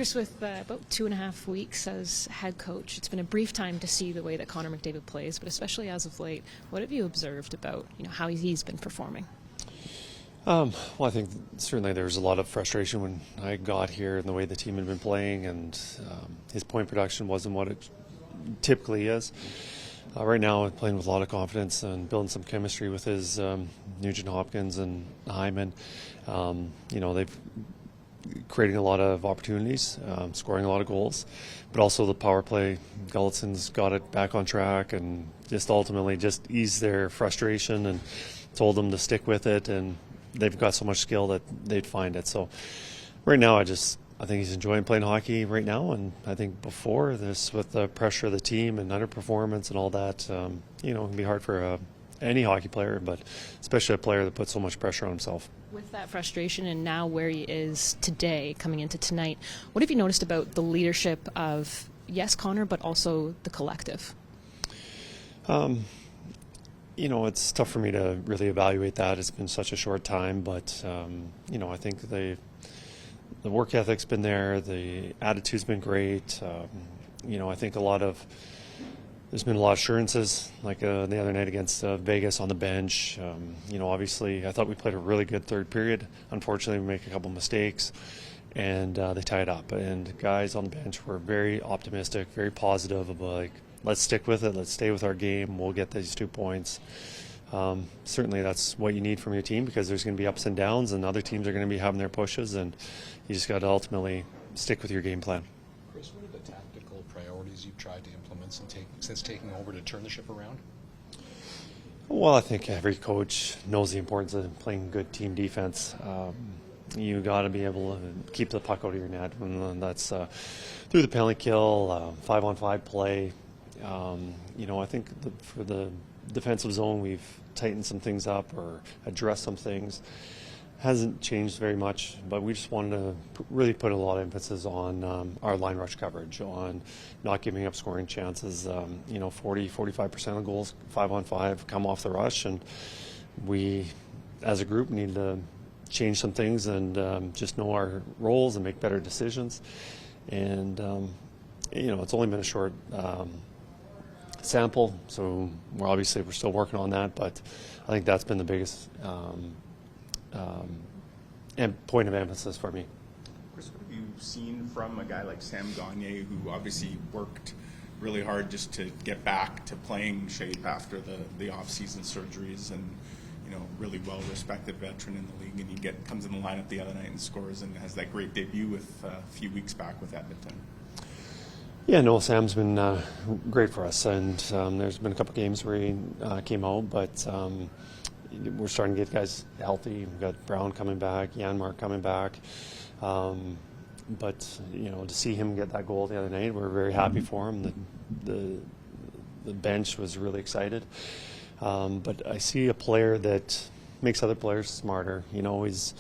Kris, with about 2.5 weeks as head coach, it's been a brief time to see the way that Connor McDavid plays, but especially as of late, what have you observed about how he's been performing? Well, I think certainly there was a lot of frustration when I got here and the way the team had been playing, and his point production wasn't what it typically is. Right now, I'm playing with a lot of confidence and building some chemistry with his Nugent Hopkins and Hyman. They've creating a lot of opportunities, scoring a lot of goals, but also the power play. Gulletsson's got it back on track and just ultimately just eased their frustration and told them to stick with it, and they've got so much skill that they'd find it. So right now I think he's enjoying playing hockey right now, and I think before this, with the pressure of the team and underperformance and all that, it can be hard for any hockey player, but especially a player that puts so much pressure on himself. With that frustration and now where he is today, coming into tonight, what have you noticed about the leadership of, yes, Connor, but also the collective? It's tough for me to really evaluate that. It's been such a short time, but, I think the work ethic's been there, the attitude's been great. I think there's been a lot of assurances, like the other night against Vegas on the bench. Obviously, I thought we played a really good third period. Unfortunately, we make a couple mistakes, and they tie it up. And guys on the bench were very optimistic, very positive about, let's stick with it, let's stay with our game, we'll get these 2 points. Certainly, that's what you need from your team, because there's going to be ups and downs, and other teams are going to be having their pushes, and you just got to ultimately stick with your game plan. Kris, what are the tactical priorities you've tried to implement since taking over to turn the ship around? Well, I think every coach knows the importance of playing good team defense. You got to be able to keep the puck out of your net, and that's through the penalty kill, 5-on-5 play. I think for the defensive zone, we've tightened some things up or addressed some things. Hasn't changed very much, but we just wanted to really put a lot of emphasis on our line rush coverage, on not giving up scoring chances. 40-45% of goals 5-on-5 come off the rush, and we as a group need to change some things and just know our roles and make better decisions. And it's only been a short sample, so we're still working on that, but I think that's been the biggest and point of emphasis for me. Kris, what have you seen from a guy like Sam Gagner, who obviously worked really hard just to get back to playing shape after the off-season surgeries, and really well-respected veteran in the league, and he comes in the lineup the other night and scores and has that great debut with a few weeks back with Edmonton? Yeah, no, Sam's been great for us, and there's been a couple games where he came out, but we're starting to get guys healthy. We've got Brown coming back, Janmark coming back. But, to see him get that goal the other night, we're very happy for him. The bench was really excited. But I see a player that makes other players smarter. He's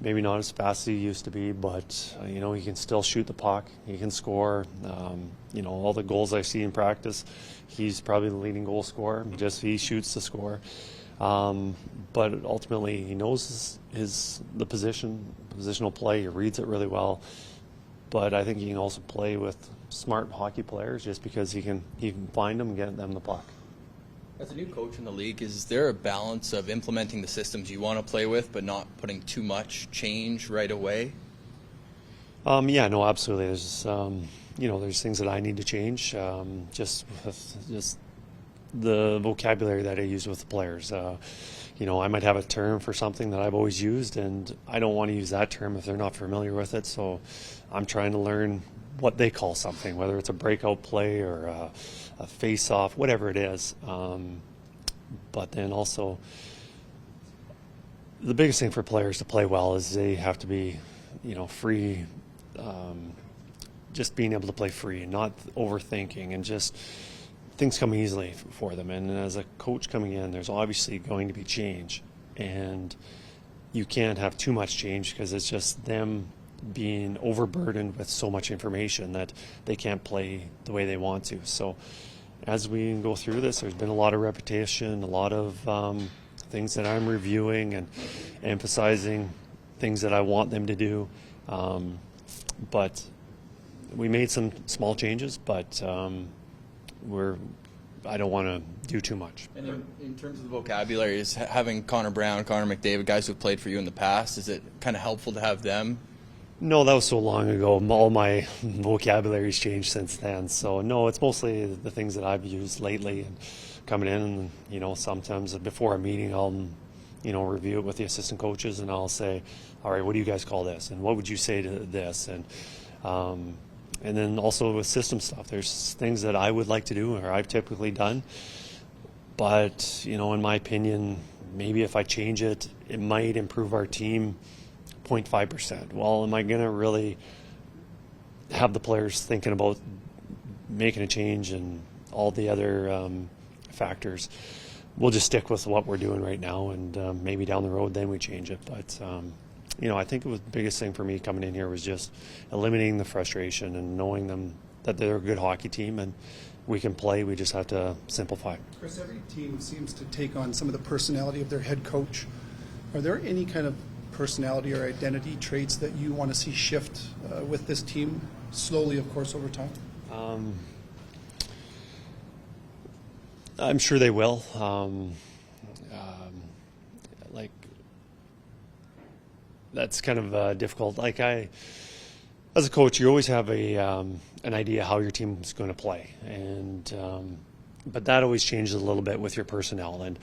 maybe not as fast as he used to be, but, he can still shoot the puck. He can score. All the goals I see in practice, he's probably the leading goal scorer. He shoots to score. But ultimately, he knows the positional play. He reads it really well. But I think he can also play with smart hockey players, just because he can find them and get them the puck. As a new coach in the league, is there a balance of implementing the systems you want to play with, but not putting too much change right away? Yeah, no, absolutely. There's things that I need to change. Just the vocabulary that I use with the players. I might have a term for something that I've always used, and I don't want to use that term if they're not familiar with it. So I'm trying to learn what they call something, whether it's a breakout play or a face-off, whatever it is. But then also, the biggest thing for players to play well is they have to be, free, just being able to play free and not overthinking, and just things come easily for them. And as a coach coming in, there's obviously going to be change, and you can't have too much change because it's just them being overburdened with so much information that they can't play the way they want to. So as we go through this, there's been a lot of repetition, a lot of things that I'm reviewing and emphasizing things that I want them to do. But we made some small changes, but I don't want to do too much. And in terms of the vocabulary, is having Connor Brown, Connor McDavid, guys who've played for you in the past, is it kind of helpful to have them? No, that was so long ago. All my vocabulary's changed since then. So no, it's mostly the things that I've used lately and coming in. And sometimes before a meeting, I'll review it with the assistant coaches, and I'll say, all right, what do you guys call this, and what would you say to this, and then also with system stuff, there's things that I would like to do or I've typically done, but in my opinion, maybe if I change it, it might improve our team 0.5%. Well, am I going to really have the players thinking about making a change and all the other factors? We'll just stick with what we're doing right now, and maybe down the road then we change it. But I think it was the biggest thing for me coming in here was just eliminating the frustration and knowing them that they're a good hockey team and we can play. We just have to simplify. Kris, every team seems to take on some of the personality of their head coach. Are there any kind of personality or identity traits that you want to see shift with this team slowly, of course, over time? I'm sure they will. That's kind of difficult. As a coach, you always have an idea how your team's going to play, and but that always changes a little bit with your personnel. And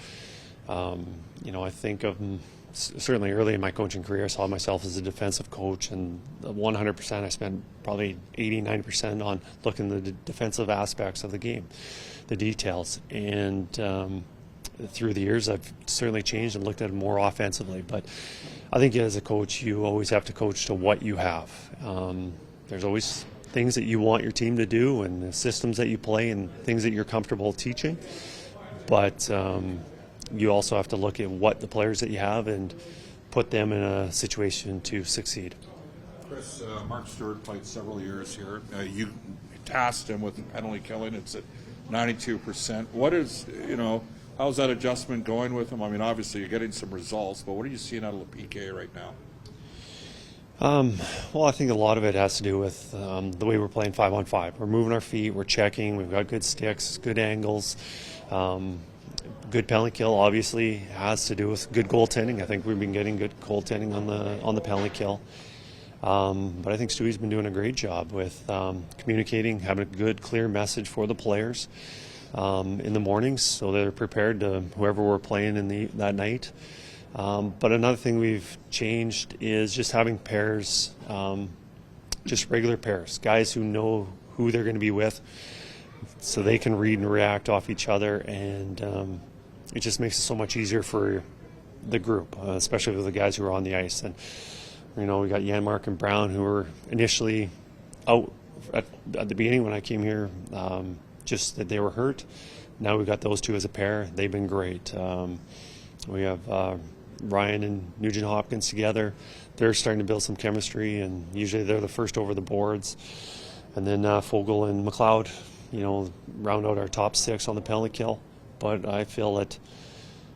I think of certainly early in my coaching career, I saw myself as a defensive coach, and 100% I spent probably 80-90% on looking at the defensive aspects of the game, the details, and through the years I've certainly changed and looked at it more offensively. But I think as a coach, you always have to coach to what you have. There's always things that you want your team to do and the systems that you play and things that you're comfortable teaching. But you also have to look at what the players that you have and put them in a situation to succeed. Kris, Mark Stewart played several years here. You tasked him with penalty killing. It's at 92%. What is, how's that adjustment going with him? I mean, obviously you're getting some results, but what are you seeing out of the PK right now? Well, I think a lot of it has to do with the way we're playing 5-on-5. We're moving our feet, we're checking, we've got good sticks, good angles. Good penalty kill obviously has to do with good goaltending. I think we've been getting good goaltending on the penalty kill. But I think Stewie's been doing a great job with communicating, having a good, clear message for the players in the mornings, so they're prepared to whoever we're playing that night. But another thing we've changed is just having pairs, just regular pairs, guys who know who they're going to be with, so they can read and react off each other, and it just makes it so much easier for the group, especially with the guys who are on the ice. And we got Janmark and Brown, who were initially out at the beginning when I came here, just that they were hurt. Now we've got those two as a pair. They've been great. We have Ryan and Nugent Hopkins together. They're starting to build some chemistry, and usually they're the first over the boards. And then Fogle and McLeod, round out our top six on the penalty kill. But I feel that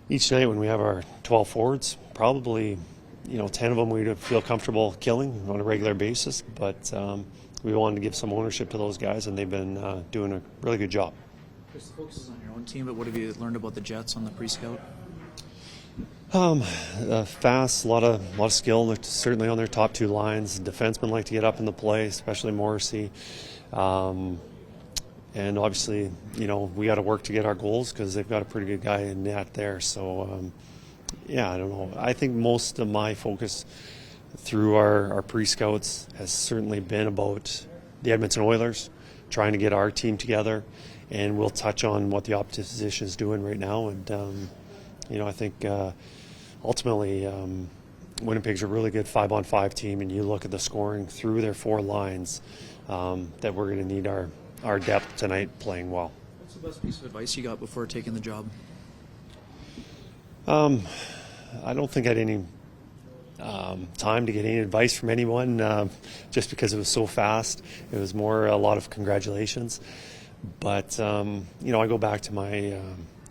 each night when we have our 12 forwards, probably 10 of them we'd feel comfortable killing on a regular basis. But we wanted to give some ownership to those guys, and they've been doing a really good job. Kris, the focus is on your own team, but what have you learned about the Jets on the pre-scout? Fast, a lot of skill. They're certainly on their top two lines. Defensemen like to get up in the play, especially Morrissey. And obviously, we got to work to get our goals because they've got a pretty good guy in net there. So, I don't know. I think most of my focus through our pre-scouts has certainly been about the Edmonton Oilers, trying to get our team together, and we'll touch on what the opposition is doing right now. And, I think ultimately Winnipeg's a really good 5-on-5 team, and you look at the scoring through their four lines that we're going to need our depth tonight playing well. What's the best piece of advice you got before taking the job? I don't think I had any time to get any advice from anyone just because it was so fast. It was more a lot of congratulations. But, I go back to my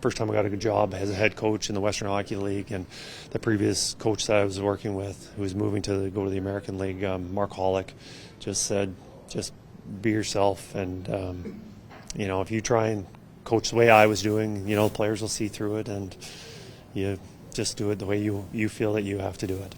first time I got a good job as a head coach in the Western Hockey League, and the previous coach that I was working with, who was moving to go to the American League, Mark Hollick, just said, just be yourself, and if you try and coach the way I was doing, players will see through it, and you just do it the way you feel that you have to do it.